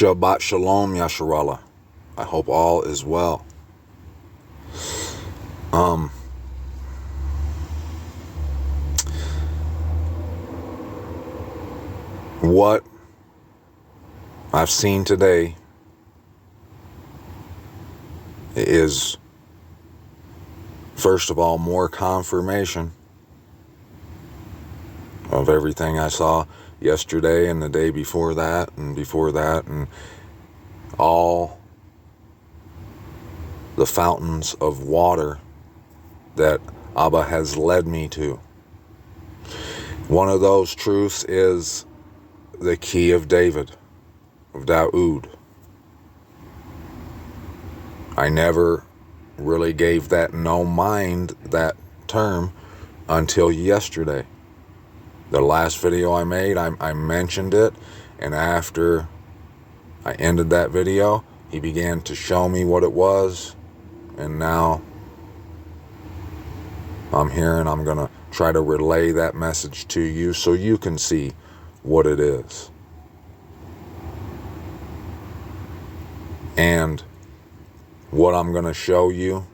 Shabbat Shalom, Yasharallah. I hope all is well. What I've seen today is, first of all, more confirmation of everything I saw yesterday and the day before that and all the fountains of water that Abba has led me to. One of those truths is the key of David, of Daoud. I never really gave that no mind that term until yesterday. The last video I made, I mentioned it, and after I ended that video, he began to show me what it was, and now I'm here and I'm going to try to relay that message to you so you can see what it is. And what I'm going to show you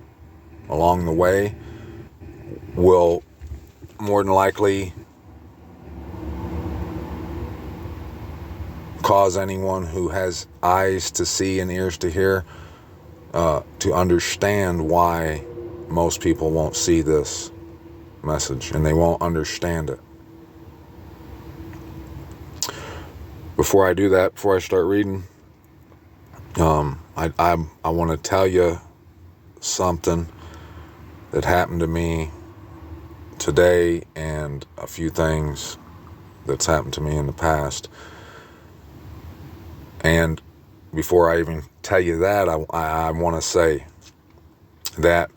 along the way will more than likely cause anyone who has eyes to see and ears to hear to understand why most people won't see this message and they won't understand it. Before I do that, before I start reading, I want to tell you something that happened to me today and a few things that's happened to me in the past. And before I even tell you that, I want to say that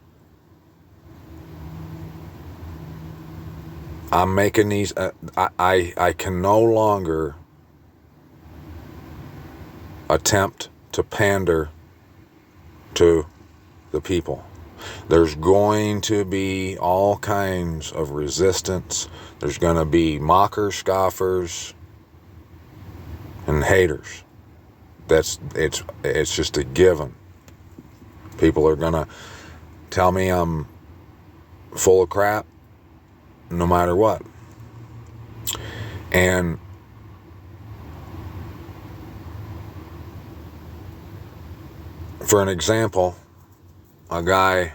I'm making these, I can no longer attempt to pander to the people. There's going to be all kinds of resistance. There's going to be mockers, scoffers, and haters. It's just a given. People are going to tell me I'm full of crap no matter what. And for an example, a guy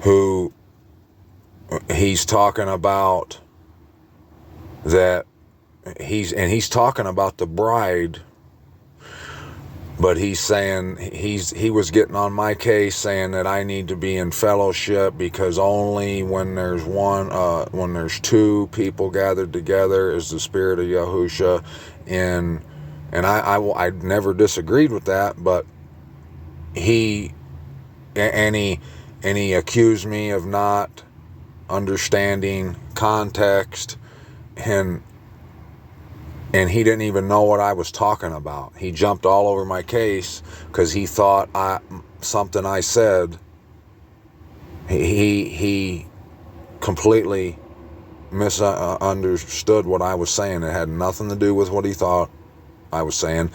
who he's talking about that he's talking about the bride, but he's saying he was getting on my case saying that I need to be in fellowship because only when there's two people gathered together is the spirit of Yahusha in. And I never disagreed with that, but he accused me of not understanding context, and he didn't even know what I was talking about. He jumped all over my case because he thought something I said, he completely misunderstood what I was saying. It had nothing to do with what he thought I was saying,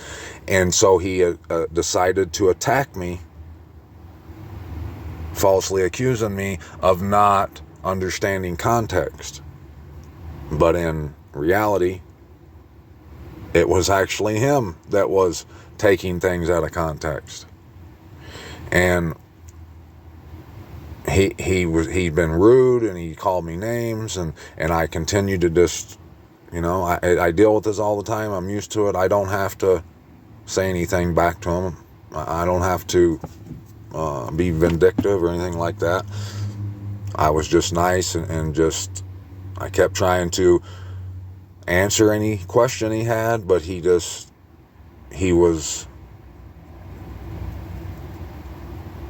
and so he decided to attack me, falsely accusing me of not understanding context. But in reality, it was actually him that was taking things out of context, and he'd been rude and he called me names, and I continued to just. I deal with this all the time. I'm used to it. I don't have to say anything back to him. I don't have to be vindictive or anything like that. I was just nice and just, I kept trying to answer any question he had, but he was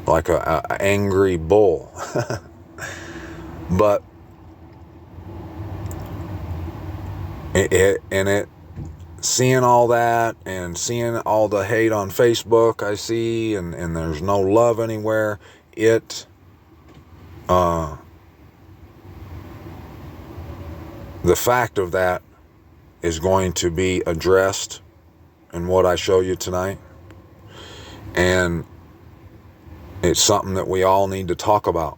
like a angry bull. But seeing all that and seeing all the hate on Facebook I see, and there's no love anywhere, the fact of that is going to be addressed in what I show you tonight. And it's something that we all need to talk about.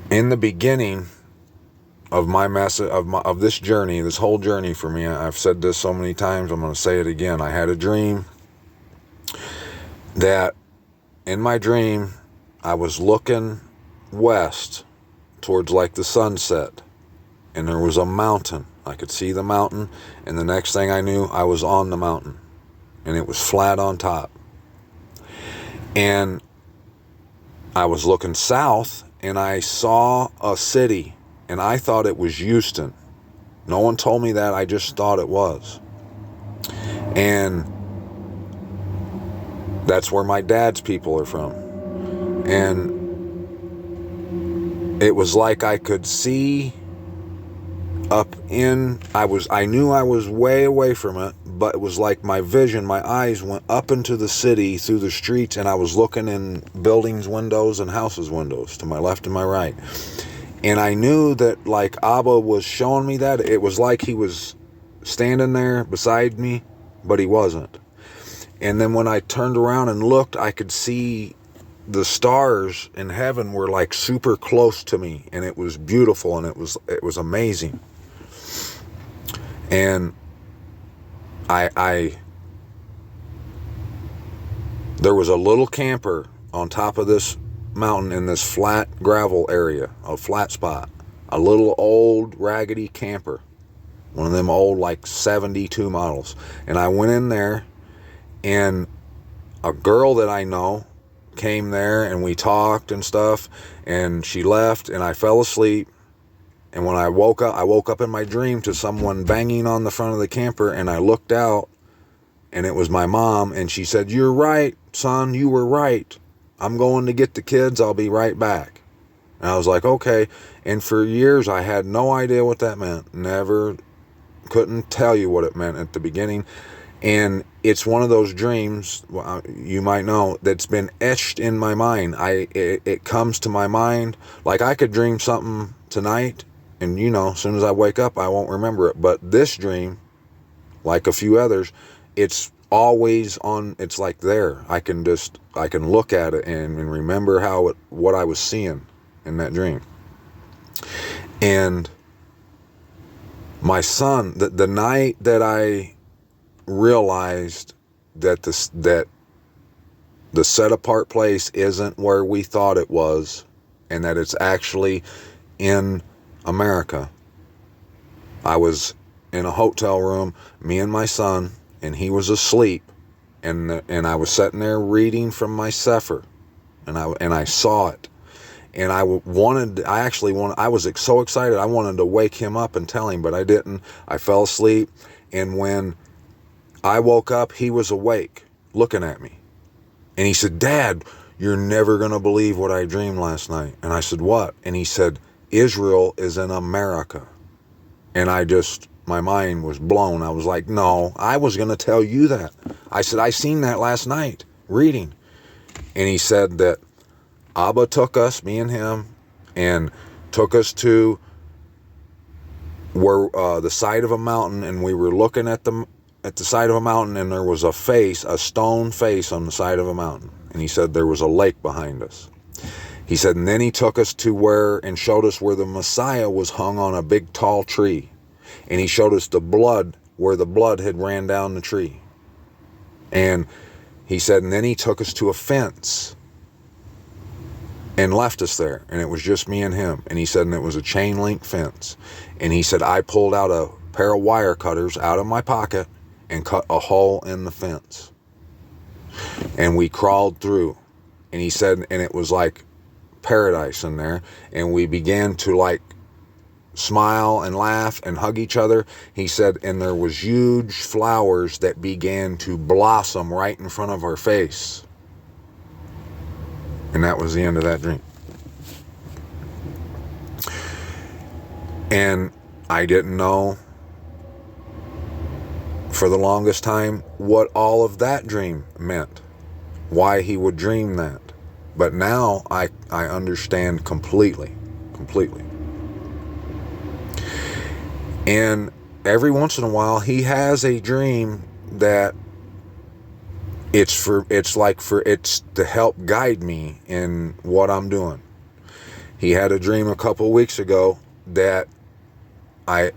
In the beginning of my message, of this journey, this whole journey for me, I've said this so many times, I'm going to say it again. I had a dream that in my dream, I was looking west towards like the sunset, and there was a mountain. I could see the mountain, and the next thing I knew, I was on the mountain, and it was flat on top. And I was looking south, and I saw a city, and I thought it was Houston. No one told me that, I just thought it was. And that's where my dad's people are from. And it was like I could see up in, I knew I was way away from it, but it was like my vision, my eyes went up into the city through the streets, and I was looking in buildings' windows and houses' windows to my left and my right. And I knew that like Abba was showing me that. It was like he was standing there beside me, but he wasn't. And then when I turned around and looked, I could see the stars in heaven were like super close to me, and it was beautiful, and it was amazing. And there was a little camper on top of this mountain in this flat gravel area, a flat spot, a little old raggedy camper, one of them old like 72 models. And I went in there, and a girl that I know came there, and we talked and stuff, and she left, and I fell asleep. And when I woke up in my dream to someone banging on the front of the camper, and I looked out, and it was my mom, and she said, "You're right, son, you were right. I'm going to get the kids, I'll be right back." And I was like, okay. And for years, I had no idea what that meant. Couldn't tell you what it meant at the beginning. And it's one of those dreams, you might know, that's been etched in my mind. It comes to my mind, like I could dream something tonight, and as soon as I wake up, I won't remember it. But this dream, like a few others, it's always on, it's like there. I can look at it and remember what I was seeing in that dream. And my son, the night that I realized that the set apart place isn't where we thought it was, and that it's actually in America. I was in a hotel room, me and my son, and he was asleep, and I was sitting there reading from my Sefer, and I saw it, and I was so excited, I wanted to wake him up and tell him, but I didn't. I fell asleep, and when I woke up, he was awake, looking at me. And he said, "Dad, you're never going to believe what I dreamed last night." And I said, "What?" And he said, "Israel is in America." And my mind was blown. I was like, no, I was going to tell you that. I said, "I seen that last night, reading." And he said that Abba took us, me and him, and took us to where the side of a mountain, and we were looking at the side of a mountain, and there was a stone face on the side of a mountain. And he said there was a lake behind us. He said, and then he took us to and showed us where the Messiah was hung on a big tall tree. And he showed us the blood, where the blood had ran down the tree. And he said, and then he took us to a fence and left us there. And it was just me and him. And he said, and it was a chain link fence. And he said, I pulled out a pair of wire cutters out of my pocket and cut a hole in the fence. And we crawled through. And he said, and it was like paradise in there. And we began to like smile and laugh and hug each other. He said, and there was huge flowers that began to blossom right in front of our face. And that was the end of that dream. And I didn't know for the longest time what all of that dream meant, why he would dream that. But now I understand completely. And every once in a while he has a dream that it's to help guide me in what I'm doing. He had a dream a couple weeks ago that I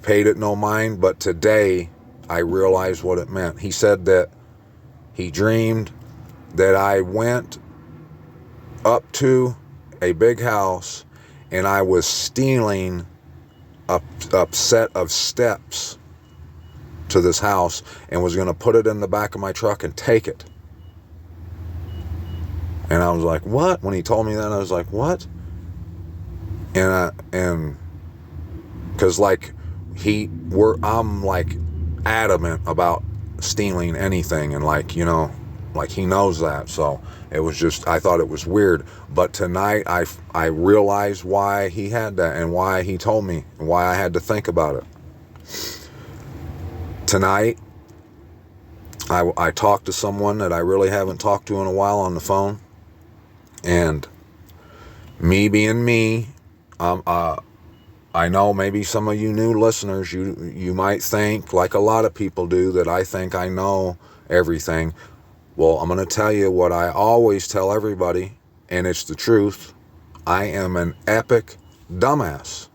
paid it no mind, but today I realized what it meant. He said that he dreamed that I went up to a big house and I was stealing a set of steps to this house and was going to put it in the back of my truck and take it. And I was like, what? When he told me that, I was like, what? And because like I'm like adamant about stealing anything, and like, you know, like he knows that. So it was just, I thought it was weird. But tonight I realized why he had that and why he told me and why I had to think about it. Tonight, I talked to someone that I really haven't talked to in a while on the phone. And me being me, I know maybe some of you new listeners, you might think, like a lot of people do, that I think I know everything. Well, I'm going to tell you what I always tell everybody, and it's the truth. I am an epic dumbass.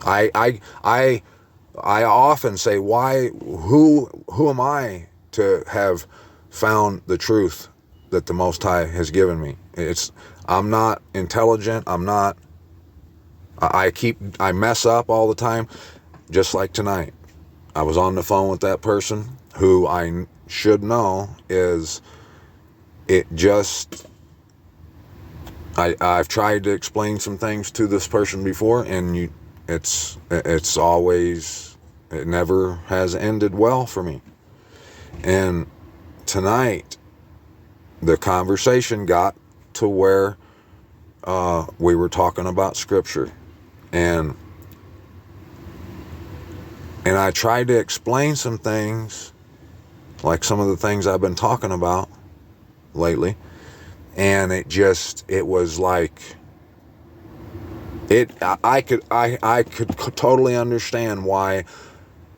I often say, who am I to have found the truth that the Most High has given me? I'm not intelligent. I mess up all the time, just like tonight. I was on the phone with that person who I should know I've tried to explain some things to this person before, and it's always, it never has ended well for me. And tonight, the conversation got to where we were talking about scripture, and I tried to explain some things, like some of the things I've been talking about lately, and it was like, I could totally understand why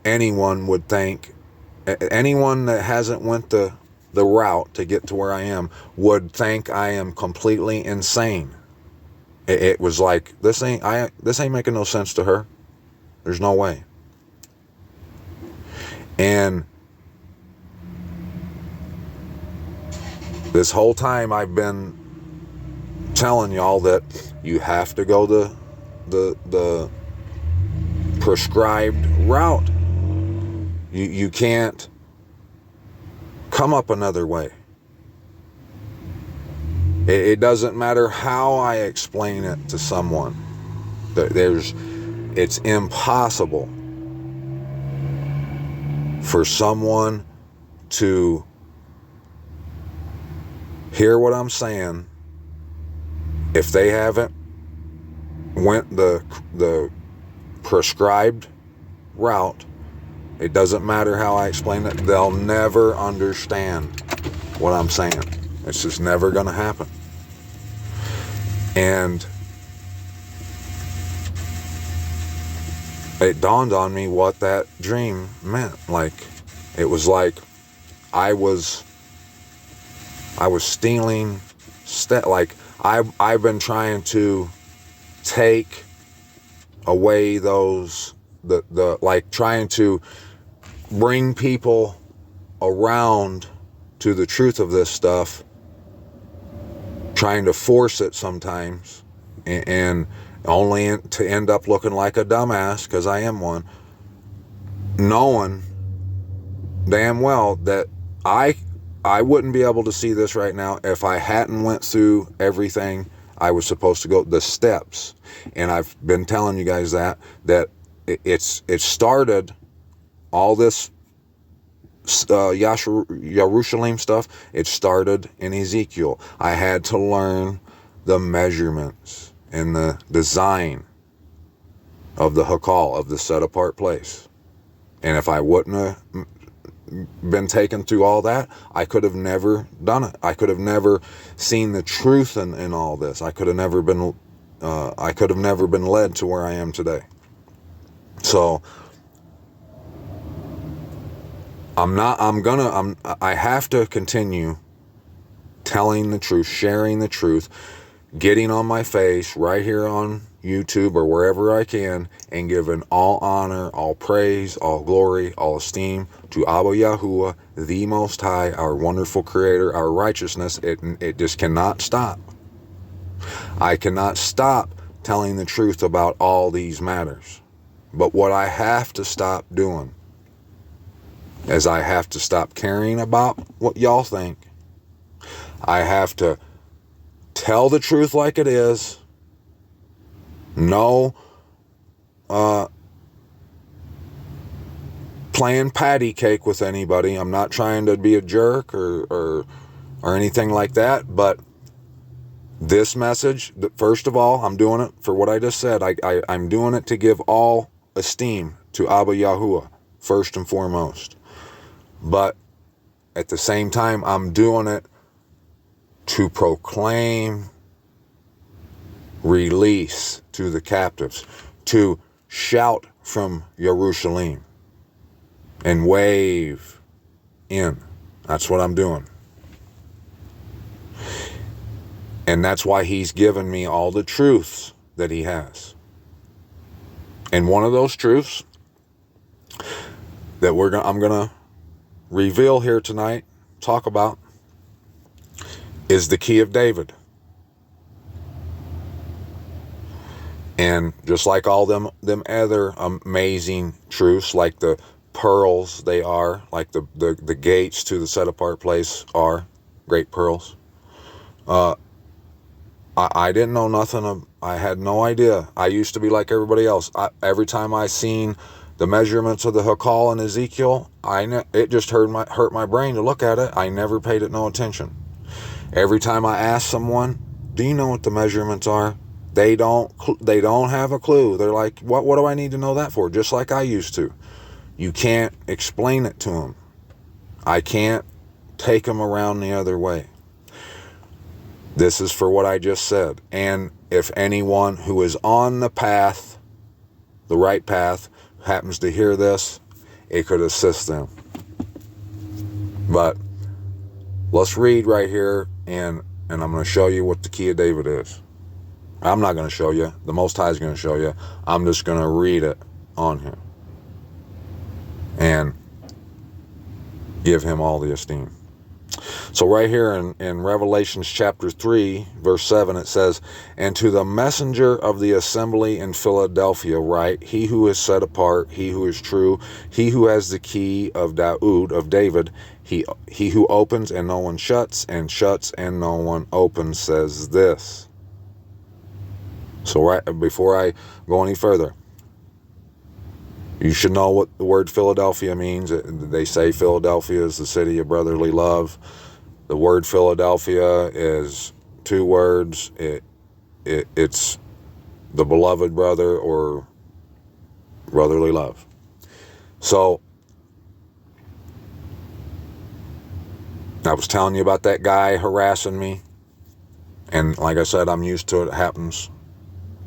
anyone would think, anyone that hasn't went the route to get to where I am would think I am completely insane. It was like, this ain't making no sense to her. There's no way. And this whole time I've been telling y'all that you have to go the prescribed route. You can't come up another way. It doesn't matter how I explain it to someone. It's impossible for someone to hear what I'm saying if they haven't went the prescribed route. It doesn't matter how I explain it. They'll never understand what I'm saying. It's just never going to happen. And it dawned on me what that dream meant. Like, it was like I was stealing like I've been trying to take away those like trying to bring people around to the truth of this stuff, trying to force it sometimes, and only to end up looking like a dumbass, because I am one, knowing damn well that I wouldn't be able to see this right now if I hadn't went through everything I was supposed to go, the steps. And I've been telling you guys that it started, all this Yerushalayim stuff, it started in Ezekiel. I had to learn the measurements and the design of the Hakal, of the set apart place. And if I wouldn't have been taken through all that, I could have never done it. I could have never seen the truth in all this. I could have never been led to where I am today. So I have to continue telling the truth, sharing the truth, getting on my face right here on YouTube or wherever I can, and giving all honor, all praise, all glory, all esteem to Abba Yahuwah, the Most High, our wonderful Creator, our righteousness. It just cannot stop. I cannot stop telling the truth about all these matters. But what I have to stop doing is I have to stop caring about what y'all think. I have to tell the truth like it is. No playing patty cake with anybody. I'm not trying to be a jerk or anything like that, but this message, first of all, I'm doing it for what I just said. I'm doing it to give all esteem to Abba Yahuwah, first and foremost. But at the same time, I'm doing it to proclaim release to the captives, to shout from Jerusalem and wave in. That's what I'm doing. And that's why he's given me all the truths that he has. And one of those truths that I'm going to reveal here tonight, talk about, is the key of David. And just like all them other amazing truths, like the pearls they are, like the gates to the set apart place are great pearls. I didn't know nothing. I had no idea. I used to be like everybody else. Every time I seen the measurements of the Hakal in Ezekiel, it just hurt my brain to look at it. I never paid it no attention. Every time I asked someone, "Do you know what the measurements are?" They don't have a clue. They're like, "What do I need to know that for?" Just like I used to. You can't explain it to them. I can't take them around the other way. This is for what I just said. And if anyone who is on the path, the right path, happens to hear this, it could assist them. But let's read right here, and I'm going to show you what the key of David is. I'm not going to show you. The Most High is going to show you. I'm just going to read it on him and give him all the esteem. So right here in Revelations chapter 3, verse 7, it says, "And to the messenger of the assembly in Philadelphia write, he who is set apart, he who is true, he who has the key of David, he who opens and no one shuts, and shuts and no one opens, says this." So right before I go any further, you should know what the word Philadelphia means. They say Philadelphia is the city of brotherly love. The word Philadelphia is two words. It's the beloved brother or brotherly love. So I was telling you about that guy harassing me. And like I said, I'm used to it. It happens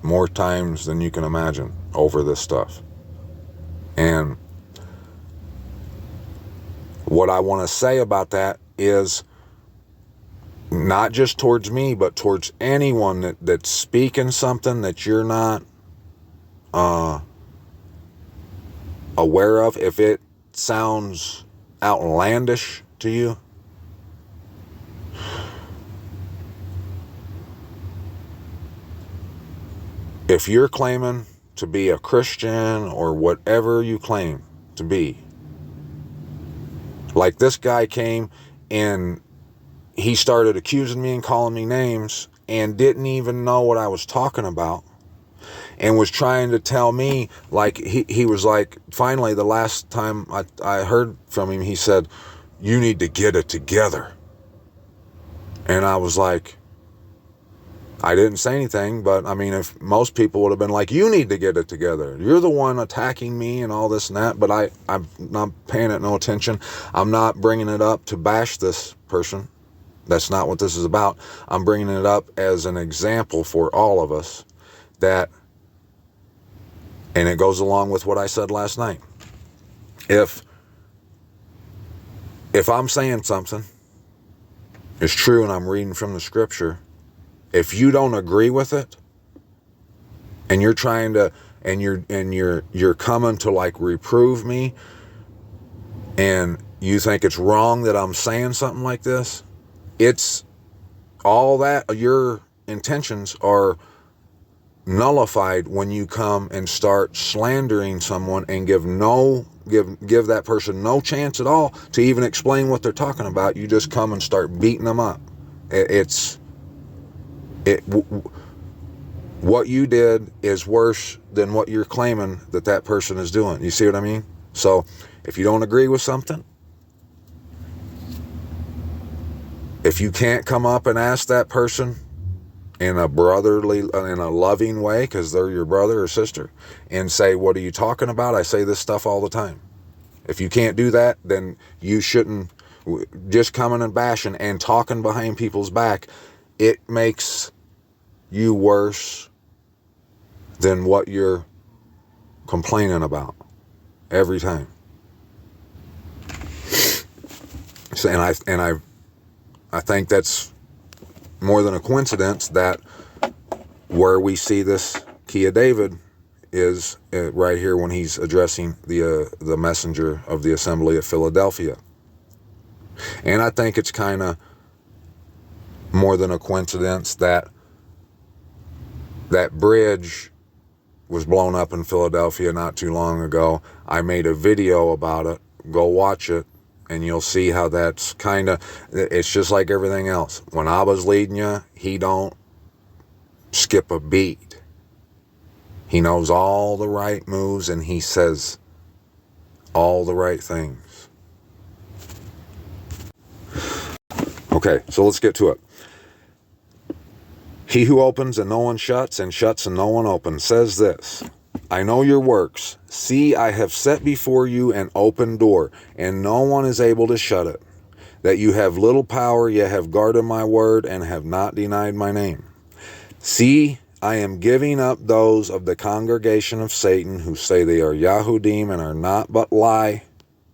more times than you can imagine over this stuff. And what I want to say about that is not just towards me, but towards anyone that's speaking something that you're not aware of. If it sounds outlandish to you, if you're claiming to be a Christian or whatever you claim to be, like this guy came and he started accusing me and calling me names and didn't even know what I was talking about, and was trying to tell me, like he was like, finally the last time I heard from him, he said, "You need to get it together." And I was like, I didn't say anything, but I mean, if most people would have been like, you need to get it together. You're the one attacking me and all this and that, but I'm not paying it no attention. I'm not bringing it up to bash this person. That's not what this is about. I'm bringing it up as an example for all of us that, and it goes along with what I said last night. If I'm saying something is true and I'm reading from the scripture, if you don't agree with it and you're trying to, and you're coming to like reprove me and you think it's wrong that I'm saying something like this, it's all that your intentions are nullified when you come and start slandering someone and give that person no chance at all to even explain what they're talking about. You just come and start beating them up. What you did is worse than what you're claiming that person is doing. You see what I mean? So if you don't agree with something, if you can't come up and ask that person in a brotherly, in a loving way, because they're your brother or sister, and say, what are you talking about? I say this stuff all the time. If you can't do that, then you shouldn't just coming and bashing and talking behind people's back. It makes you worse than what you're complaining about every time. So, and I think that's more than a coincidence that where we see this key of David is right here when he's addressing the messenger of the assembly of Philadelphia. And I think it's kind of more than a coincidence that that bridge was blown up in Philadelphia not too long ago. I made a video about it. Go watch it, and you'll see how that's kind of, it's just like everything else. When Abba's leading you, he don't skip a beat. He knows all the right moves, and he says all the right things. Okay, so let's get to it. He who opens and no one shuts, and shuts and no one opens, says this: I know your works. See, I have set before you an open door, and no one is able to shut it. That you have little power, yet have guarded my word, and have not denied my name. See, I am giving up those of the congregation of Satan who say they are Yahudim and are not but lie.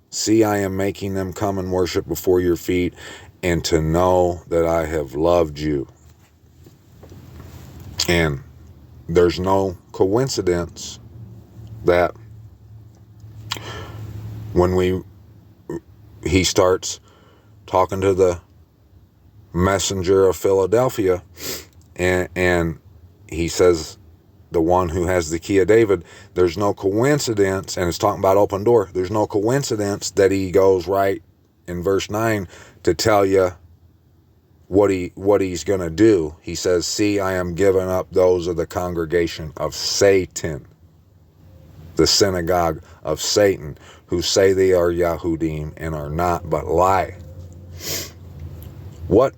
See, I am making them come and worship before your feet, and to know that I have loved you. And there's no coincidence that when he starts talking to the messenger of Philadelphia, and he says, the one who has the key of David, there's no coincidence, and it's talking about open door, there's no coincidence that he goes right in verse 9 to tell you what he's going to do. He says, see, I am giving up those of the congregation of Satan, the synagogue of Satan, who say they are Yahudim and are not but lie. What,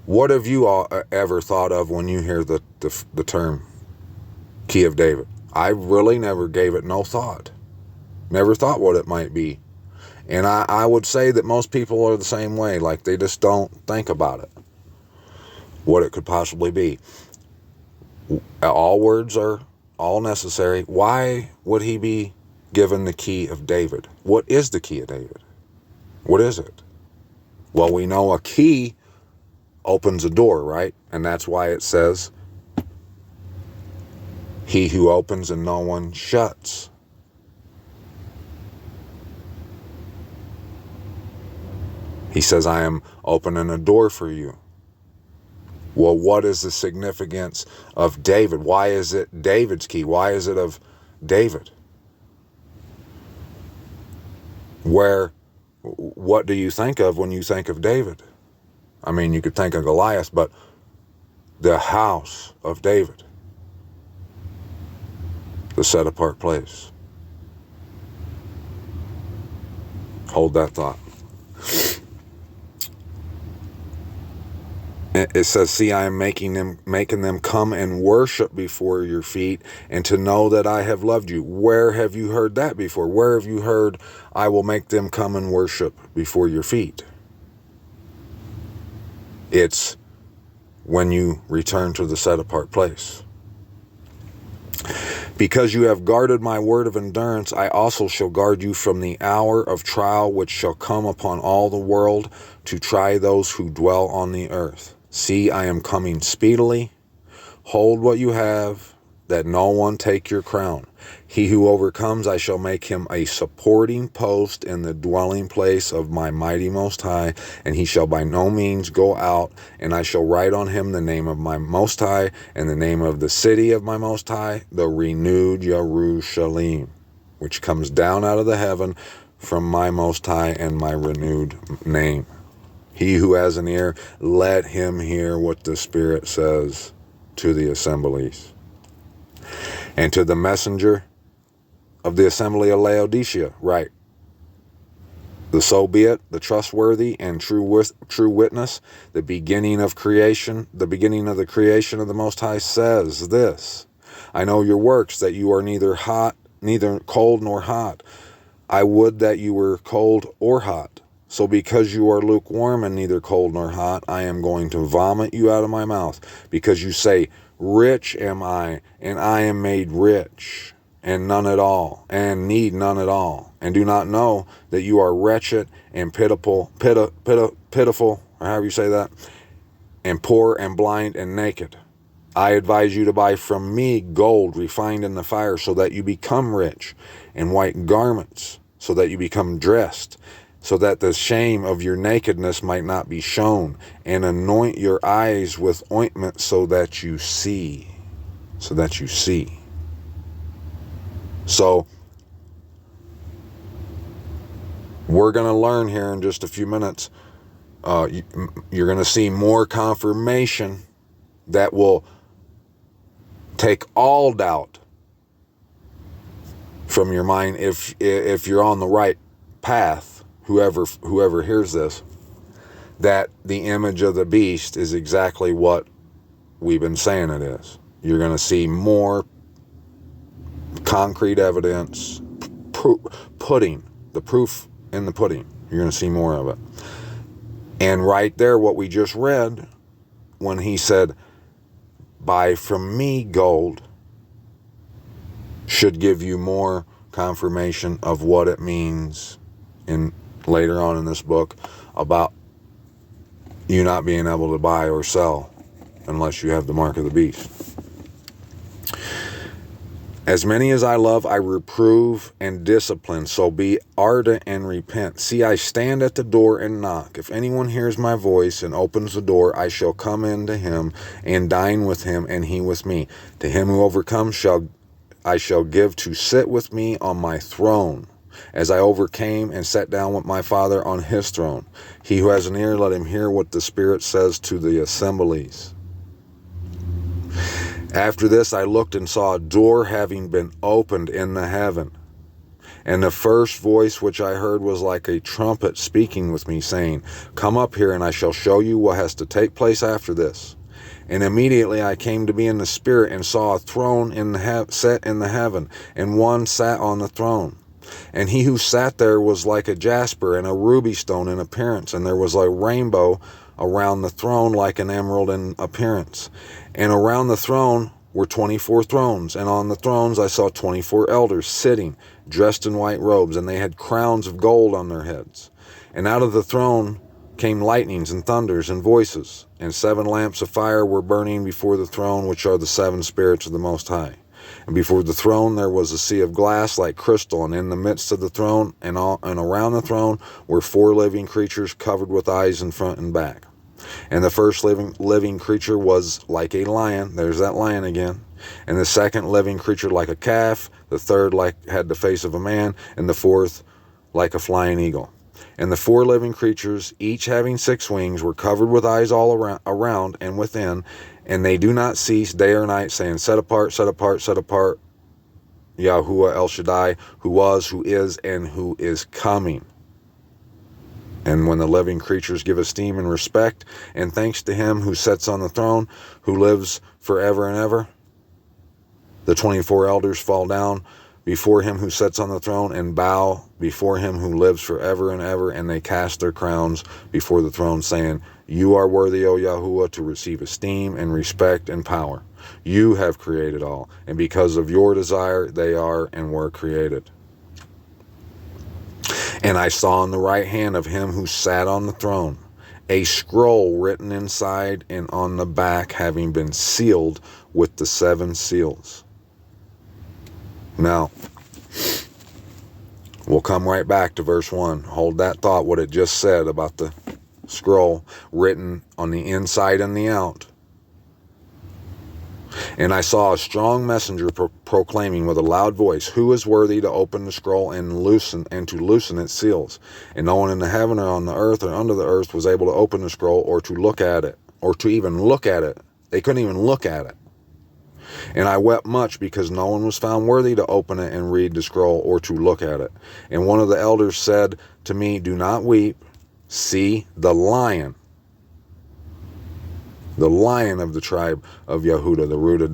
what have you all ever thought of when you hear the term key of David? I really never gave it no thought. Never thought what it might be. And I would say that most people are the same way. Like, they just don't think about it, what it could possibly be. All words are all necessary. Why would he be given the key of David? What is the key of David? What is it? Well, we know a key opens a door, right? And that's why it says, he who opens and no one shuts. He says, I am opening a door for you. Well, what is the significance of David? Why is it David's key? Why is it of David? What do you think of when you think of David? I mean, you could think of Goliath, but the house of David, the set apart place. Hold that thought. It says, see, I am making them come and worship before your feet, and to know that I have loved you. Where have you heard that before? Where have you heard, I will make them come and worship before your feet? It's when you return to the set apart place. Because you have guarded my word of endurance, I also shall guard you from the hour of trial which shall come upon all the world to try those who dwell on the earth. See, I am coming speedily. Hold what you have, that no one take your crown. He who overcomes, I shall make him a supporting post in the dwelling place of my mighty Most High, and he shall by no means go out, and I shall write on him the name of my Most High, and the name of the city of my Most High, the renewed Jerusalem, which comes down out of the heaven from my Most High and my renewed name. He who has an ear, let him hear what the Spirit says to the assemblies. And to the messenger of the assembly of Laodicea, write, the so be it, the trustworthy and true witness, the beginning of creation, the beginning of the creation of the Most High says this: I know your works, that you are neither cold nor hot. I would that you were cold or hot. So because you are lukewarm and neither cold nor hot, I am going to vomit you out of my mouth. Because you say, rich am I, and I am made rich, and none at all, and need none at all, and do not know that you are wretched and pitiful, or however you say that, and poor and blind and naked. I advise you to buy from me gold refined in the fire, so that you become rich, and white garments, so that you become dressed, so that the shame of your nakedness might not be shown, and anoint your eyes with ointment, so that you see. So that you see. So, we're going to learn here in just a few minutes. You're going to see more confirmation that will take all doubt from your mind if you're on the right path. Whoever hears this, that the image of the beast is exactly what we've been saying it is. You're going to see more concrete evidence, pudding, the proof in the pudding. You're going to see more of it. And right there, what we just read, when he said, buy from me gold, should give you more confirmation of what it means in later on in this book about you not being able to buy or sell unless you have the mark of the beast. As many as I love, I reprove and discipline, so be ardent and repent. See, I stand at the door and knock. If anyone hears my voice and opens the door, I shall come in to him and dine with him, and he with me. To him who overcomes I shall give to sit with me on my throne, as I overcame and sat down with my Father on his throne. He who has an ear, let him hear what the Spirit says to the assemblies. After this I looked and saw a door having been opened in the heaven. And the first voice which I heard was like a trumpet speaking with me, saying, come up here, and I shall show you what has to take place after this. And immediately I came to be in the Spirit, and saw a throne set in the heaven, and one sat on the throne. And he who sat there was like a jasper and a ruby stone in appearance, and there was a rainbow around the throne like an emerald in appearance. And around the throne were 24 thrones, and on the thrones I saw 24 elders sitting, dressed in white robes, and they had crowns of gold on their heads. And out of the throne came lightnings and thunders and voices, and 7 lamps of fire were burning before the throne, which are the 7 spirits of the Most High. And before the throne there was a sea of glass like crystal, and in the midst of the throne and around the throne were 4 living creatures covered with eyes in front and back. And the first living creature was like a lion. There's that lion again. And the second living creature like a calf. The third had the face of a man. And the fourth like a flying eagle. And the 4 living creatures, each having 6 wings, were covered with eyes all around and within. And they do not cease day or night, saying, set apart, set apart, set apart, Yahuwah El Shaddai, who was, who is, and who is coming. And when the living creatures give esteem and respect and thanks to him who sits on the throne, who lives forever and ever, the 24 elders fall down before him who sits on the throne and bow before him who lives forever and ever, and they cast their crowns before the throne, saying, You are worthy, O Yahuwah, to receive esteem and respect and power. You have created all, and because of your desire they are and were created. And I saw in the right hand of him who sat on the throne a scroll written inside and on the back, having been sealed with the 7 seals. Now, we'll come right back to verse 1. Hold that thought, what it just said about the scroll written on the inside and the out. And I saw a strong messenger proclaiming with a loud voice, Who is worthy to open the scroll and to loosen its seals? And no one in the heaven or on the earth or under the earth was able to open the scroll or to look at it, or to even look at it. They couldn't even look at it. And I wept much because no one was found worthy to open it and read the scroll or to look at it. And one of the elders said to me, Do not weep. See, the lion of the tribe of Yehuda, the root of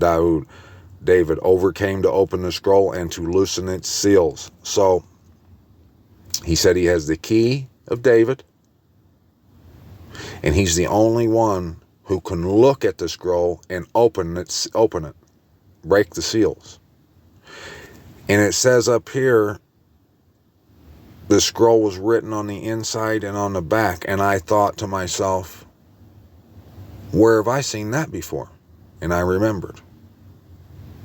David, overcame to open the scroll and to loosen its seals. So he said he has the key of David, and he's the only one who can look at the scroll and open it, break the seals. And it says up here, the scroll was written on the inside and on the back, and I thought to myself, where have I seen that before? And I remembered.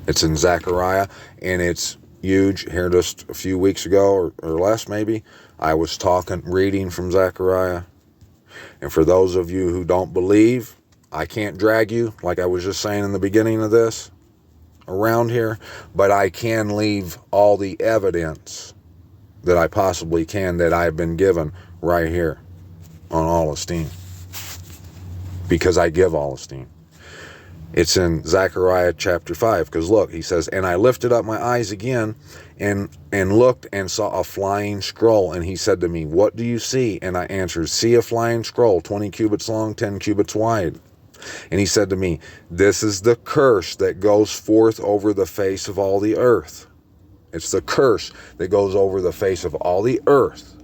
It's in Zechariah, and it's huge. Here just a few weeks ago, or less maybe, I was reading from Zechariah. And for those of you who don't believe, I can't drag you, like I was just saying in the beginning of this, around here, but I can leave all the evidence that I possibly can that I've been given right here on all esteem. Because I give all esteem. It's in Zechariah chapter 5, because look, he says, And I lifted up my eyes again and looked and saw a flying scroll. And he said to me, What do you see? And I answered, See a flying scroll, 20 cubits long, 10 cubits wide. And he said to me, This is the curse that goes forth over the face of all the earth. It's the curse that goes over the face of all the earth.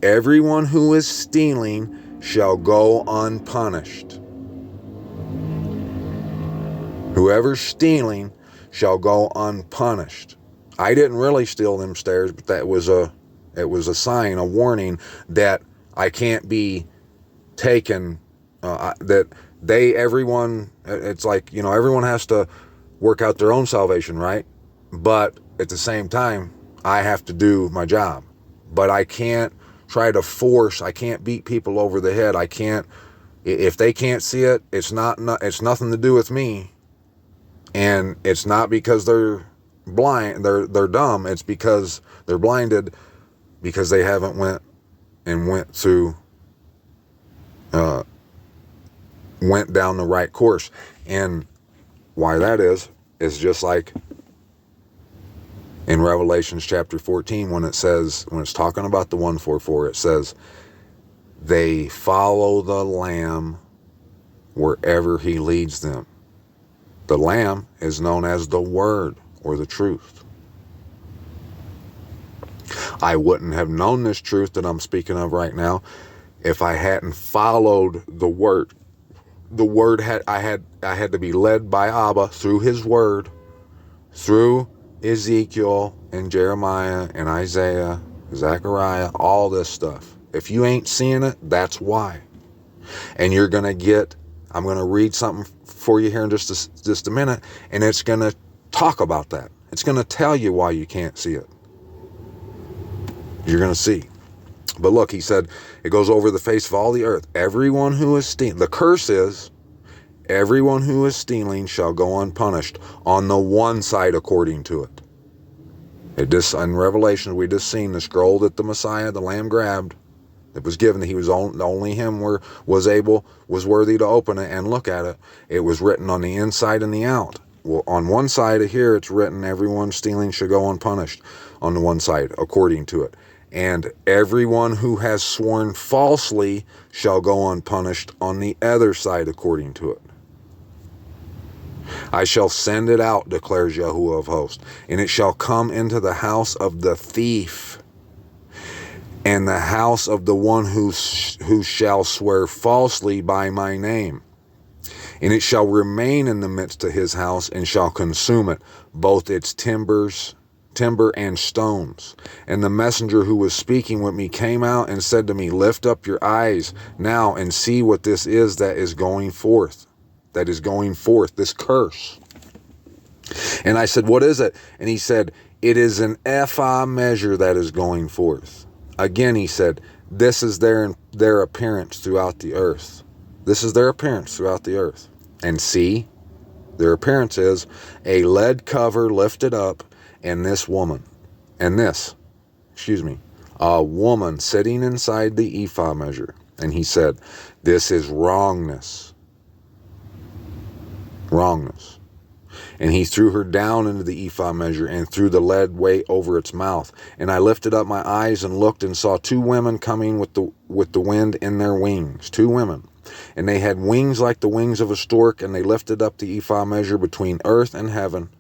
Everyone who is stealing shall go unpunished. Whoever's stealing shall go unpunished. I didn't really steal them stairs, but it was a sign, a warning that I can't be taken, everyone, it's like, everyone has to work out their own salvation, right? But at the same time, I have to do my job. But I can't try to force, I can't beat people over the head. I can't, if they can't see it, it's nothing to do with me. And it's not because they're blind, they're dumb. It's because they're blinded because they haven't went down the right course. And why that is just like in Revelations chapter 14, when it's talking about the 144, it says, they follow the Lamb wherever he leads them. The Lamb is known as the Word or the truth. I wouldn't have known this truth that I'm speaking of right now if I hadn't followed the Word. The Word I had to be led by Abba through his Word, through Ezekiel and Jeremiah and Isaiah, Zechariah, all this stuff. If you ain't seeing it, that's why. And you're going to get, I'm going to read something for you here in just a minute, and it's going to talk about that. It's going to tell you why you can't see it. You're going to see. But look, he said, it goes over the face of all the earth. Everyone who is stealing, the curse is, everyone who is stealing shall go unpunished on the one side according to it. In Revelation, we just seen the scroll that the Messiah, the Lamb, grabbed. It was given that he was only him was worthy to open it and look at it. It was written on the inside and the out. Well, on one side of here, it's written, everyone stealing should go unpunished on the one side, according to it. And everyone who has sworn falsely shall go unpunished on the other side according to it. I shall send it out, declares Yahuwah of hosts, and it shall come into the house of the thief, and the house of the one who shall swear falsely by my name. And it shall remain in the midst of his house, and shall consume it, both its timber and stones. And the messenger who was speaking with me came out and said to me, lift up your eyes now and see what this is that is going forth. This curse. And I said, what is it? And he said, it is an ephah measure that is going forth. Again, he said, this is their appearance throughout the earth. This is their appearance throughout the earth. And see, their appearance is a lead cover lifted up, and a woman sitting inside the ephah measure. And he said, this is wrongness. And he threw her down into the ephah measure and threw the lead weight over its mouth. And I lifted up my eyes and looked and saw two women coming with the wind in their wings. Two women. And they had wings like the wings of a stork, and they lifted up the ephah measure between earth and heaven.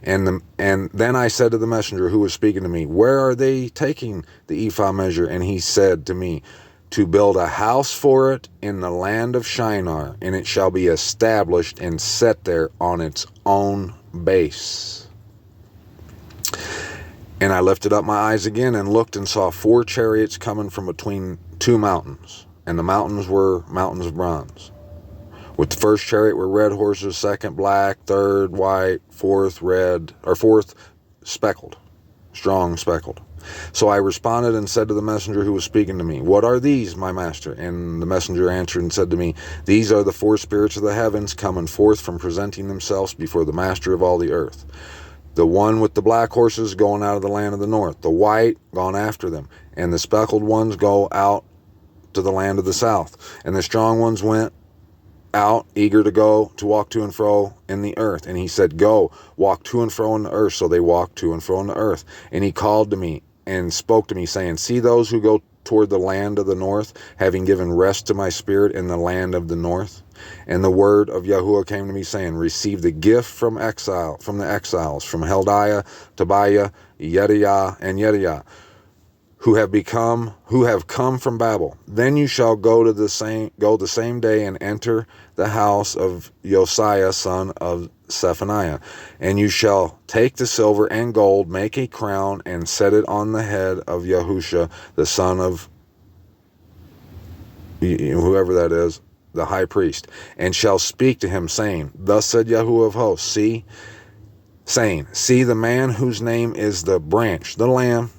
And then I said to the messenger who was speaking to me, where are they taking the ephah measure? And he said to me, to build a house for it in the land of Shinar, and it shall be established and set there on its own base. And I lifted up my eyes again and looked and saw 4 chariots coming from between 2 mountains, and the mountains were mountains of bronze. With the first chariot were red horses, second black, third white, fourth speckled, strong speckled. So I responded and said to the messenger who was speaking to me, what are these, my master? And the messenger answered and said to me, these are the 4 spirits of the heavens coming forth from presenting themselves before the master of all the earth. The one with the black horses going out of the land of the north, the white gone after them, and the speckled ones go out to the land of the south. And the strong ones went out, eager to go to walk to and fro in the earth. And he said, go, walk to and fro in the earth. So they walked to and fro in the earth. And he called to me and spoke to me, saying, see those who go toward the land of the north, having given rest to my spirit in the land of the north. And the word of Yahuwah came to me, saying, receive the gift from the exiles, from Heldiah, Tobiah, Yediah, and Yediah, who have come from Babel. Then you shall go the same day and enter the house of Josiah, son of Zephaniah. And you shall take the silver and gold, make a crown, and set it on the head of Yahusha, the son of whoever that is, the high priest, and shall speak to him, saying, thus said Yahuwah of hosts, see the man whose name is the branch, the lamb,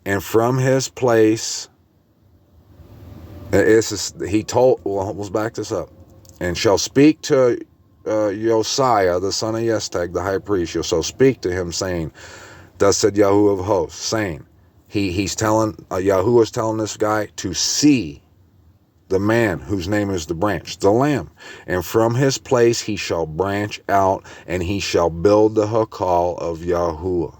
and from his place, let's back this up, and shall speak to Josiah, the son of Yesteg, the high priest. You shall speak to him, saying, thus said Yahuwah of hosts, saying, Yahuwah is telling this guy to see the man whose name is the branch, the lamb, and from his place he shall branch out, and he shall build the Hakal of Yahuwah.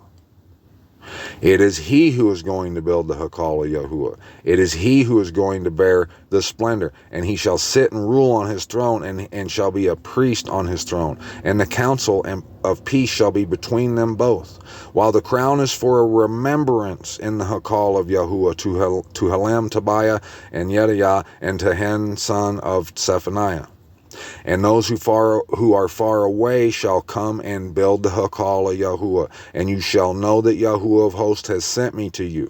It is he who is going to build the Hakal of Yahuwah. It is he who is going to bear the splendor, and he shall sit and rule on his throne, and shall be a priest on his throne, and the counsel of peace shall be between them both. While the crown is for a remembrance in the Hakal of Yahuwah to Helem, Tobiah, and Yediah, and to Hen, son of Zephaniah. And those who are far away shall come and build the Hakal of Yahuwah, and you shall know that Yahuwah of hosts has sent me to you.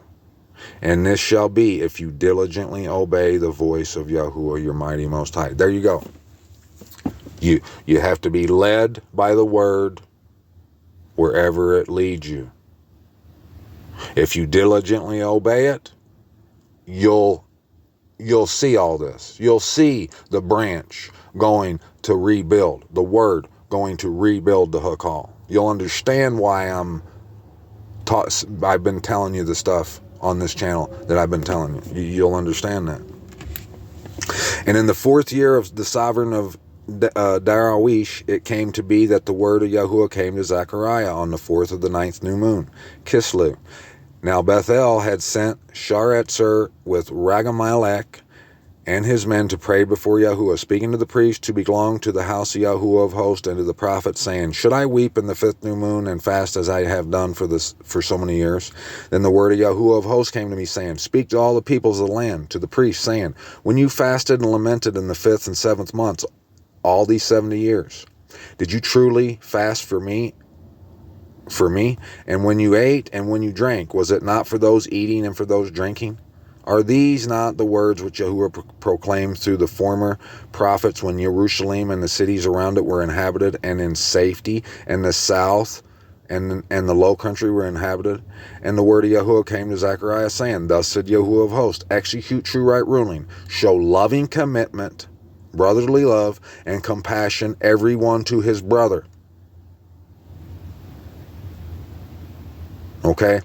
And this shall be if you diligently obey the voice of Yahuwah, your mighty most high. There you go. You have to be led by the word wherever it leads you. If you diligently obey it, you'll see all this. You'll see the branch going to rebuild, the word going to rebuild the Hakal. You'll understand why I've been telling you the stuff on this channel that I've been telling you. You'll understand that. And in the 4th year of the sovereign of Darawish, it came to be that the word of Yahuwah came to Zechariah on the 4th of the 9th new moon, Kislev. Now Bethel had sent Sharezer with Ragamelech and his men to pray before Yahuwah, speaking to the priest who belonged to the house of Yahuwah of hosts, and to the prophet, saying, Should I weep in the 5th new moon and fast as I have done for so many years? Then the word of Yahuwah of hosts came to me, saying, Speak to all the peoples of the land, to the priests, saying, When you fasted and lamented in the 5th and 7th months, all these 70 years, did you truly fast for me? And when you ate and when you drank, was it not for those eating and for those drinking? Are these not the words which Yahuwah proclaimed through the former prophets when Jerusalem and the cities around it were inhabited and in safety, and the south and the low country were inhabited? And the word of Yahuwah came to Zechariah, saying, Thus said Yahuwah of hosts, Execute true right ruling, show loving commitment, brotherly love, and compassion, every one to his brother. Okay?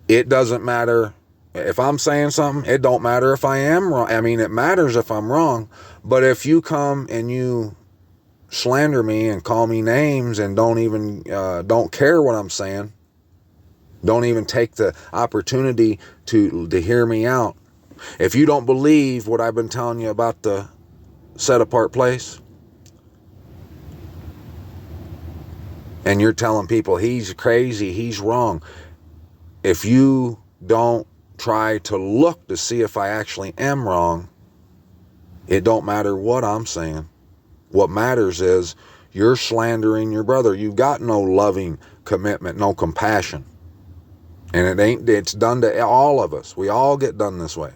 It doesn't matter if I'm saying something. It don't matter if I am wrong. I mean, it matters if I'm wrong. But if you come and you slander me and call me names and don't care what I'm saying, don't even take the opportunity to hear me out. If you don't believe what I've been telling you about the set apart place, and you're telling people he's crazy, he's wrong, if you don't try to look to see if I actually am wrong, it don't matter what I'm saying. What matters is you're slandering your brother. You've got no loving commitment, no compassion. And it's done to all of us. We all get done this way.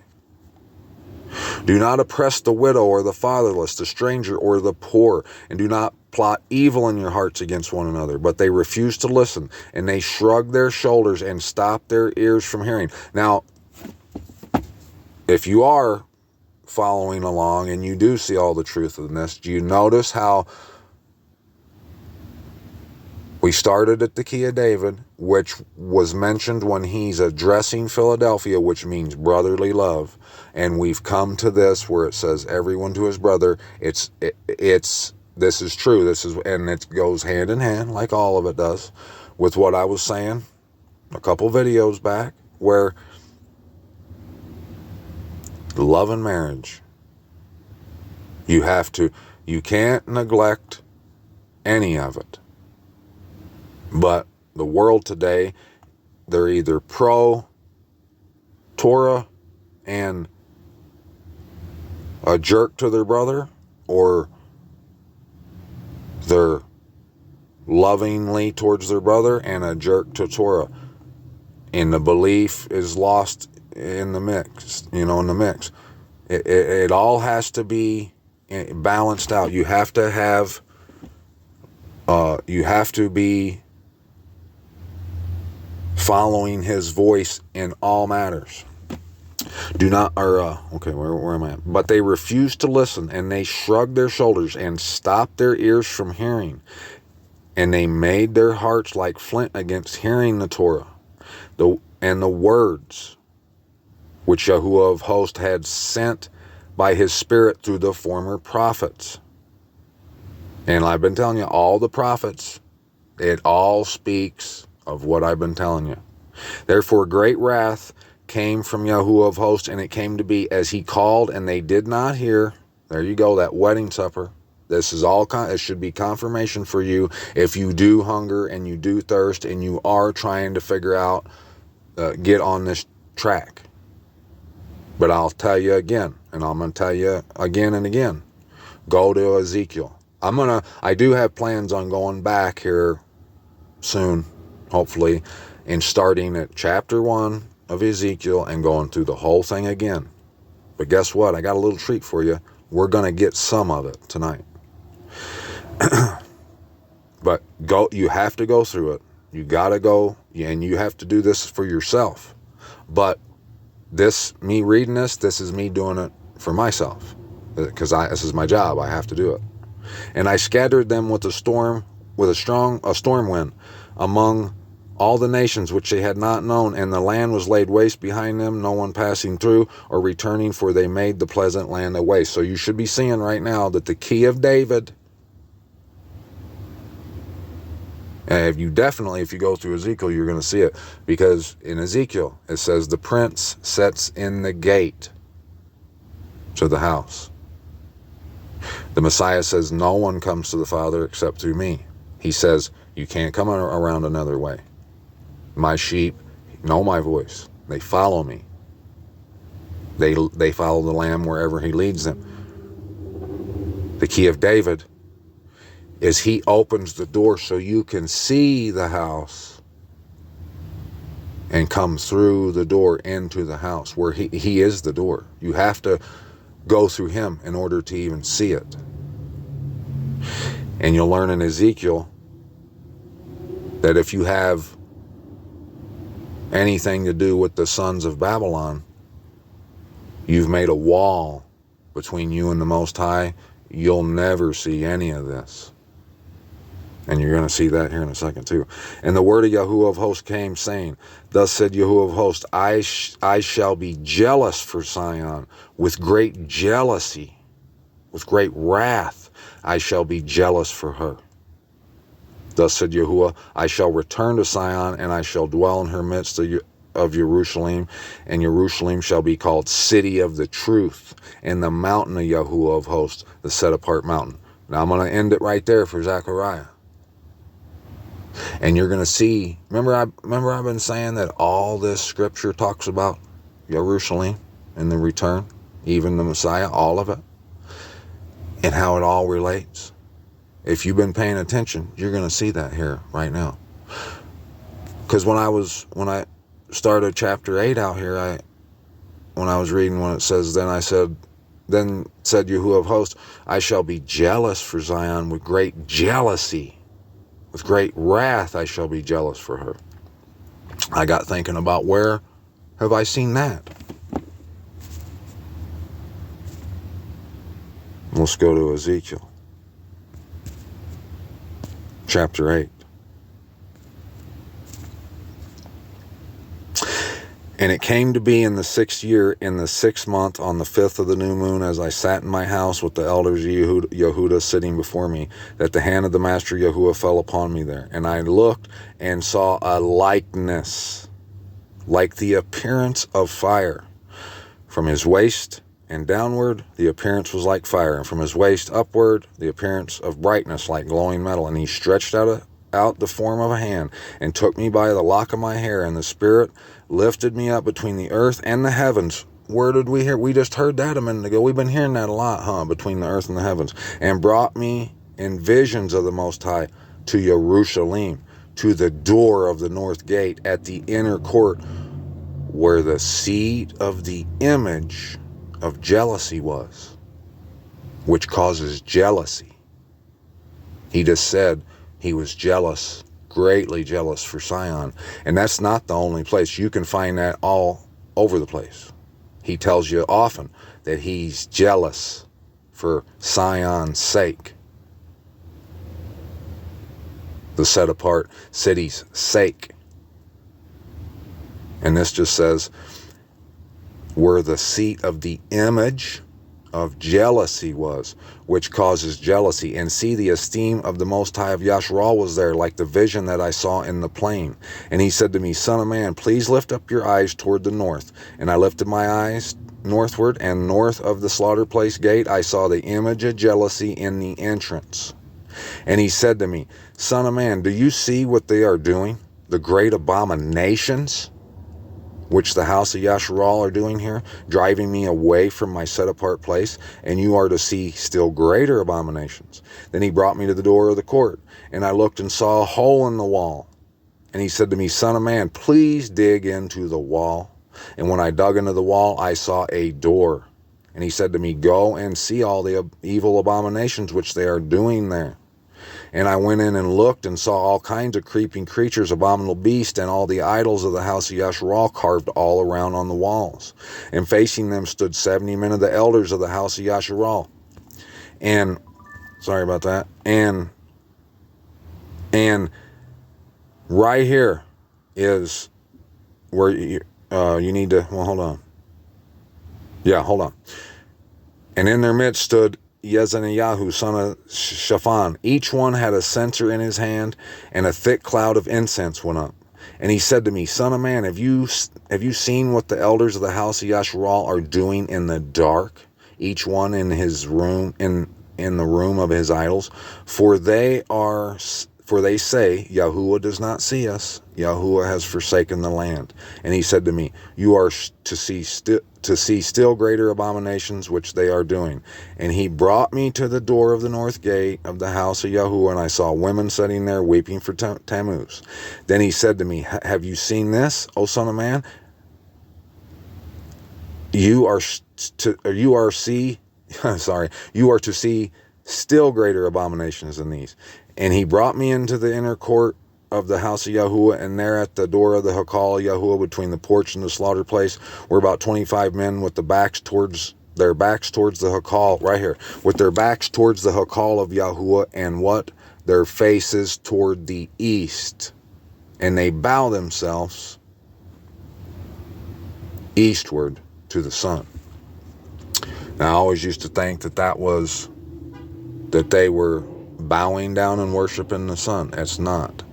Do not oppress the widow or the fatherless, the stranger or the poor, and do not plot evil in your hearts against one another. But they refused to listen, and they shrugged their shoulders and stopped their ears from hearing. Now, if you are following along and you do see all the truth in this, do you notice how we started at the key of David, which was mentioned when he's addressing Philadelphia, which means brotherly love, and we've come to this where it says everyone to his brother. This is true. And it goes hand in hand, like all of it does, with what I was saying a couple videos back, where love and marriage, you can't neglect any of it. But the world today, they're either pro-Torah and a jerk to their brother, or they're lovingly towards their brother and a jerk to Torah. And the belief is lost in the mix, It all has to be balanced out. You have to be following his voice in all matters. Where am I at? But they refused to listen, and they shrugged their shoulders and stopped their ears from hearing. And they made their hearts like flint against hearing the Torah. And the words which Yahuwah of hosts had sent by his Spirit through the former prophets. And I've been telling you, all the prophets, it all speaks of what I've been telling you. Therefore great wrath came from Yahuwah of hosts, and it came to be as he called, and they did not hear. There you go, that wedding supper. This is all, it should be confirmation for you if you do hunger and you do thirst and you are trying to figure out, get on this track. But I'll tell you again, and I'm going to tell you again and again, go to Ezekiel. I do have plans on going back here soon, hopefully, and starting at chapter 1 of Ezekiel and going through the whole thing again. But guess what? I got a little treat for you. We're going to get some of it tonight. But you have to go through it. You got to go, and you have to do this for yourself. But me reading this is me doing it for myself, because this is my job. I have to do it. And I scattered them with a storm wind among all the nations which they had not known, and the land was laid waste behind them, no one passing through or returning, for they made the pleasant land a waste. So you should be seeing right now that the key of David And if you go through Ezekiel, you're going to see it. Because in Ezekiel, it says, the prince sits in the gate to the house. The Messiah says, no one comes to the Father except through me. He says, you can't come around another way. My sheep know my voice. They follow me. They follow the Lamb wherever he leads them. The key of David is he opens the door so you can see the house and come through the door into the house where he is the door. You have to go through him in order to even see it. And you'll learn in Ezekiel that if you have anything to do with the sons of Babylon, you've made a wall between you and the Most High. You'll never see any of this. And you're going to see that here in a second too. And the word of Yahuwah of hosts came, saying, thus said Yahuwah of hosts, I shall be jealous for Sion with great jealousy, with great wrath. I shall be jealous for her. Thus said Yahuwah, I shall return to Sion, and I shall dwell in her midst of Jerusalem, and Jerusalem shall be called City of the Truth, and the mountain of Yahuwah of hosts, the set apart mountain. Now I'm going to end it right there for Zechariah. And you're going to see, remember I've been saying that all this scripture talks about Jerusalem and the return, even the Messiah, all of it, and how it all relates. If you've been paying attention, you're going to see that here right now. Because when I started chapter 8 out here, when I was reading when it says, then said Yahuwah of hosts, I shall be jealous for Zion with great jealousy. With great wrath I shall be jealous for her. I got thinking about, where have I seen that? Let's go to Ezekiel. Chapter 8. And it came to be in the 6th year, in the 6th month, on the 5th of the new moon, as I sat in my house with the elders of Yehuda sitting before me, that the hand of the master Yahuwah fell upon me there. And I looked and saw a likeness, like the appearance of fire. From his waist and downward, the appearance was like fire. And from his waist upward, the appearance of brightness like glowing metal. And he stretched out the form of a hand, and took me by the lock of my hair, and the Spirit lifted me up between the earth and the heavens. Where did we hear? We just heard that a minute ago. We've been hearing that a lot, between the earth and the heavens. And brought me in visions of the Most High to Jerusalem, to the door of the north gate, at the inner court, where the seat of the image of jealousy was, which causes jealousy. He just said he was jealous, greatly jealous for Sion. And that's not the only place. You can find that all over the place. He tells you often that he's jealous for Sion's sake, the set apart city's sake. And this just says, where the seat of the image of jealousy was, which causes jealousy. And see, the esteem of the Most High of Yasharal was there, like the vision that I saw in the plain. And he said to me, Son of man, please lift up your eyes toward the north. And I lifted my eyes northward, and north of the slaughter place gate I saw the image of jealousy in the entrance. And he said to me, Son of man, do you see what they are doing? The great abominations which the house of Yasharal are doing here, driving me away from my set-apart place, and you are to see still greater abominations. Then he brought me to the door of the court, and I looked and saw a hole in the wall. And he said to me, Son of man, please dig into the wall. And when I dug into the wall, I saw a door. And he said to me, Go and see all the evil abominations which they are doing there. And I went in and looked and saw all kinds of creeping creatures, abominable beasts, and all the idols of the house of Yasharal carved all around on the walls. And facing them stood 70 men of the elders of the house of Yasharal. And, sorry about that, and right here is where you need to, well, hold on. Yeah, hold on. And in their midst stood Yezaniyahu, son of Shaphan. Each one had a censer in his hand, and a thick cloud of incense went up. And he said to me, Son of man, have you seen what the elders of the house of Yasharal are doing in the dark, each one in his room, in the room of his idols? For they say, Yahuwah does not see us. Yahuwah has forsaken the land. And he said to me, you are to see still greater abominations which they are doing. And he brought me to the door of the north gate of the house of Yahuwah, and I saw women sitting there weeping for Tammuz. Then he said to me, have you seen this, O son of man? You are to see still greater abominations than these. And he brought me into the inner court of the house of Yahuwah, and there at the door of the Hakal of Yahuwah, between the porch and the slaughter place, were about 25 men with their backs towards the Hakal, right here, with their backs towards the Hakal of Yahuwah, and their faces toward the east. And they bow themselves eastward to the sun. Now, I always used to think that they were bowing down and worshiping the sun. It's not.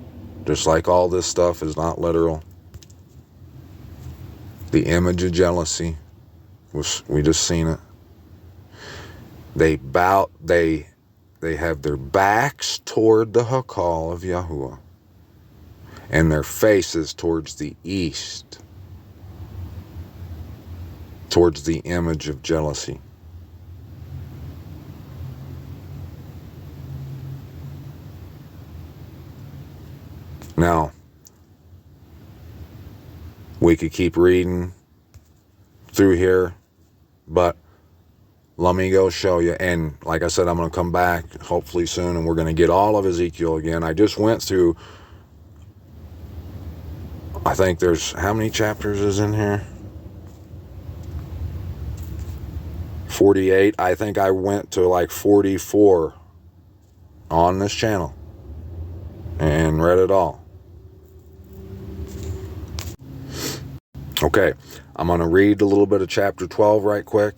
Just like all this stuff is not literal. The image of jealousy, we just seen it. They have their backs toward the Hakal of Yahuwah, and their faces towards the east, towards the image of jealousy. Now, we could keep reading through here, but let me go show you. And like I said, I'm going to come back hopefully soon, and we're going to get all of Ezekiel again. I just went through, I think there's, how many chapters is in here? 48. I think I went to like 44 on this channel and read it all. Okay, I'm going to read a little bit of chapter 12 right quick,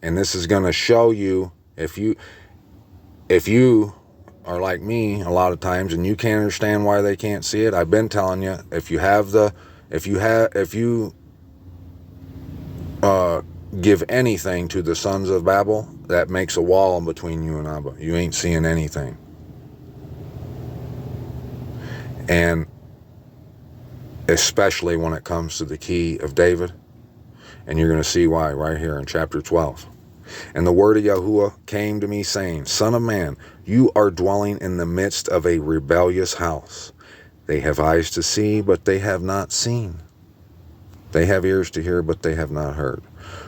and this is going to show you, if you are like me a lot of times and you can't understand why they can't see it, I've been telling you, if you give anything to the sons of Babel, that makes a wall in between you and Abba. You ain't seeing anything. And especially when it comes to the key of David. And you're going to see why right here in chapter 12. And the word of Yahuwah came to me, saying, Son of man, you are dwelling in the midst of a rebellious house. They have eyes to see, but they have not seen. They have ears to hear, but they have not heard.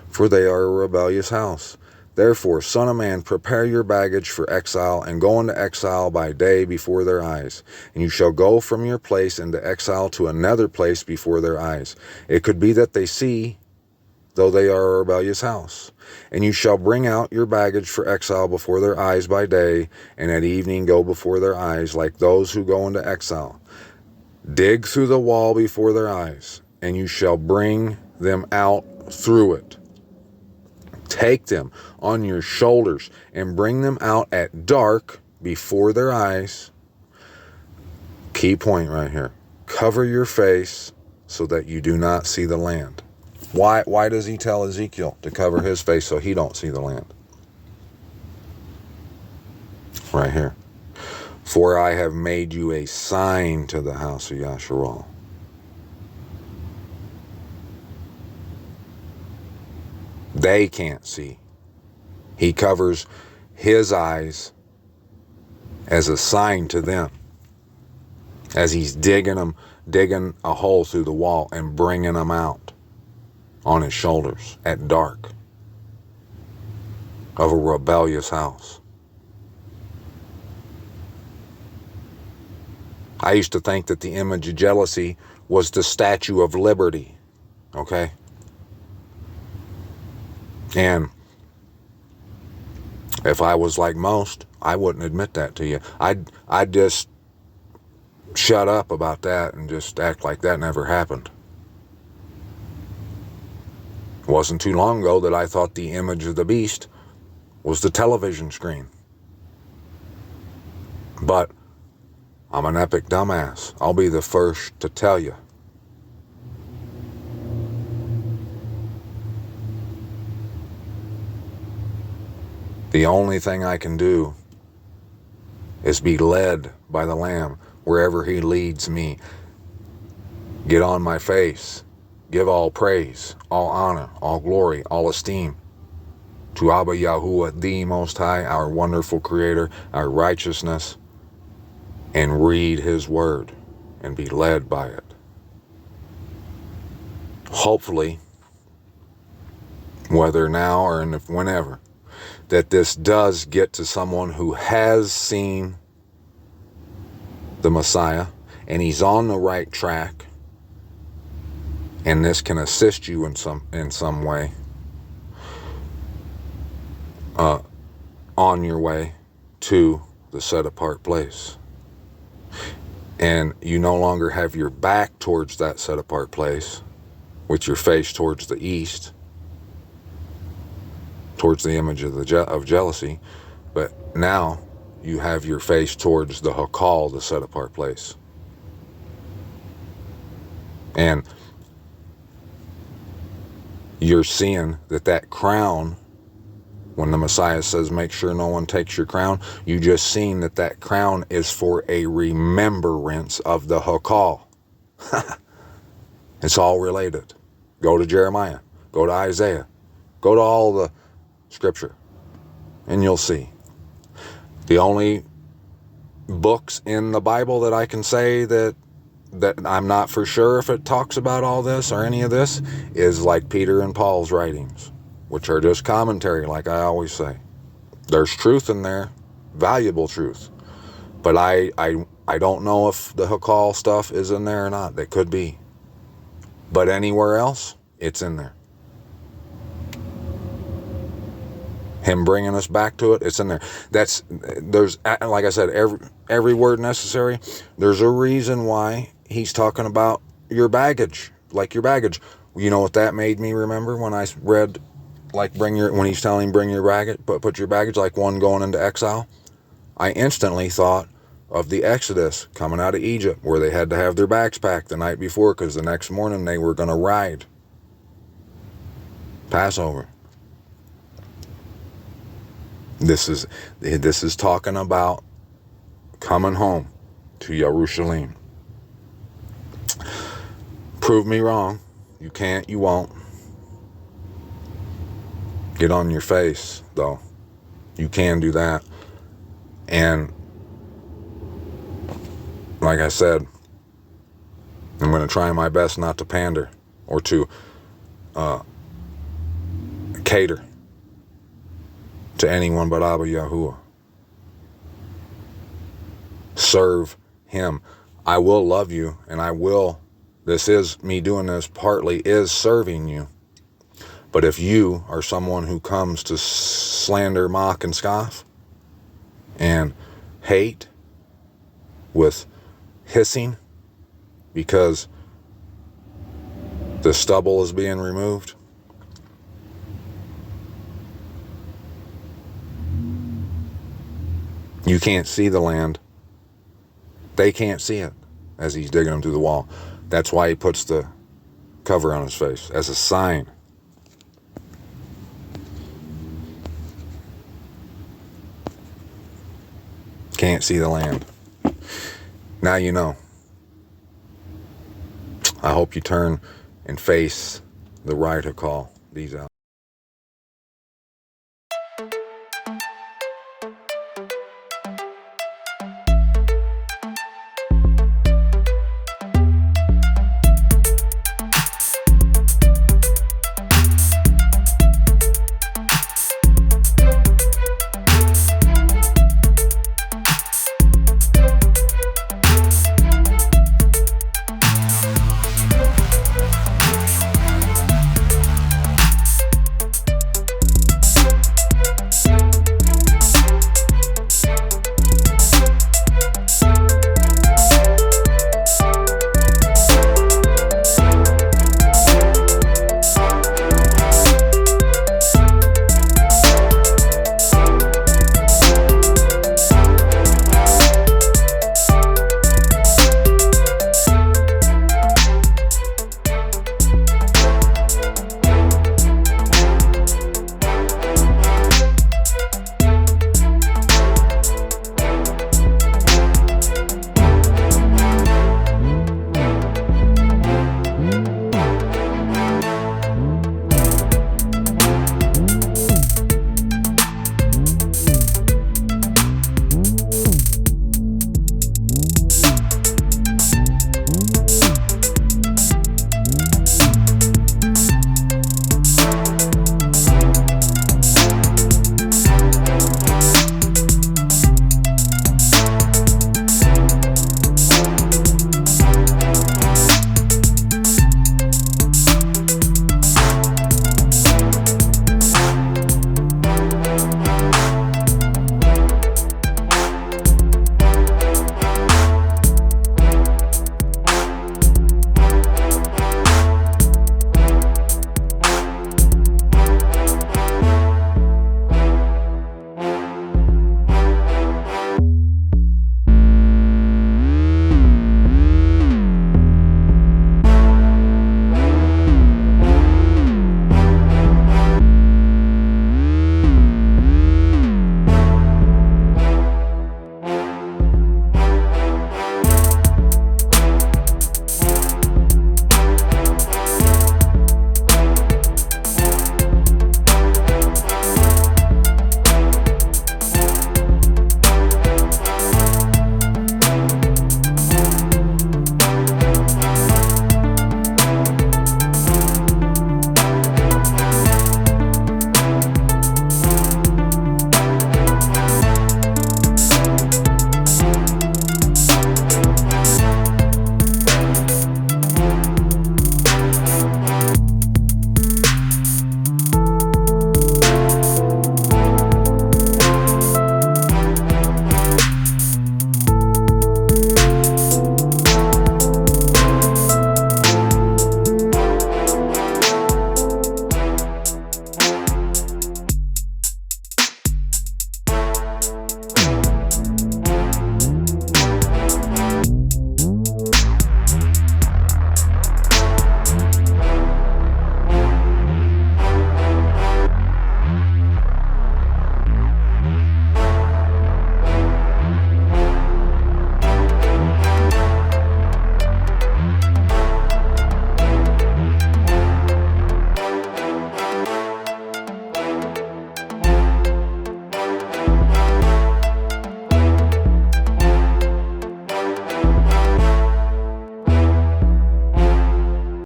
For they are a rebellious house. Therefore, son of man, prepare your baggage for exile, and go into exile by day before their eyes. And you shall go from your place into exile to another place before their eyes. It could be that they see, though they are a rebellious house. And you shall bring out your baggage for exile before their eyes by day, and at evening go before their eyes, like those who go into exile. Dig through the wall before their eyes, and you shall bring them out through it. Take them on your shoulders and bring them out at dark before their eyes. Key point right here. Cover your face so that you do not see the land. Why does he tell Ezekiel to cover his face so he don't see the land? Right here. For I have made you a sign to the house of Yasharal. They can't see. He covers his eyes as a sign to them, as he's digging a hole through the wall and bringing them out on his shoulders at dark of a rebellious house. I used to think that the image of jealousy was the Statue of Liberty, okay? And if I was like most, I wouldn't admit that to you. I'd just shut up about that and just act like that never happened. It wasn't too long ago that I thought the image of the beast was the television screen. But I'm an epic dumbass. I'll be the first to tell you. The only thing I can do is be led by the Lamb wherever he leads me. Get on my face. Give all praise, all honor, all glory, all esteem to Abba Yahuwah, the Most High, our wonderful Creator, our righteousness, and read his word and be led by it. Hopefully, whether now or whenever, that this does get to someone who has seen the Messiah and he's on the right track, and this can assist you in some way on your way to the set apart place. And you no longer have your back towards that set apart place with your face towards the east, towards the image of jealousy, but now you have your face towards the Hakal, the set apart place. And you're seeing that crown, when the Messiah says, make sure no one takes your crown, you just seen that crown is for a remembrance of the Hakal. It's all related. Go to Jeremiah. Go to Isaiah. Go to all the scripture. And you'll see. The only books in the Bible that I can say that I'm not for sure if it talks about all this or any of this is like Peter and Paul's writings, which are just commentary, like I always say. There's truth in there, valuable truth. But I don't know if the Hakal stuff is in there or not. It could be. But anywhere else, it's in there. Him bringing us back to it, it's in there. There's, like I said, every word necessary. There's a reason why he's talking about your baggage, like your baggage. You know what that made me remember when I read, like, when he's telling bring your baggage, put your baggage, like one going into exile. I instantly thought of the Exodus coming out of Egypt, where they had to have their bags packed the night before because the next morning they were going to ride Passover. This is talking about coming home to Yerushalayim. Prove me wrong. You can't, you won't. Get on your face, though. You can do that. And like I said, I'm going to try my best not to pander or to cater to anyone but Abba Yahuwah. Serve him. I will love you, and I will. This is me doing this partly is serving you. But if you are someone who comes to slander, mock, and scoff, and hate with hissing because the stubble is being removed, you can't see the land. They can't see it as he's digging them through the wall. That's why he puts the cover on his face as a sign. Can't see the land. Now you know. I hope you turn and face the right Hakal. These out.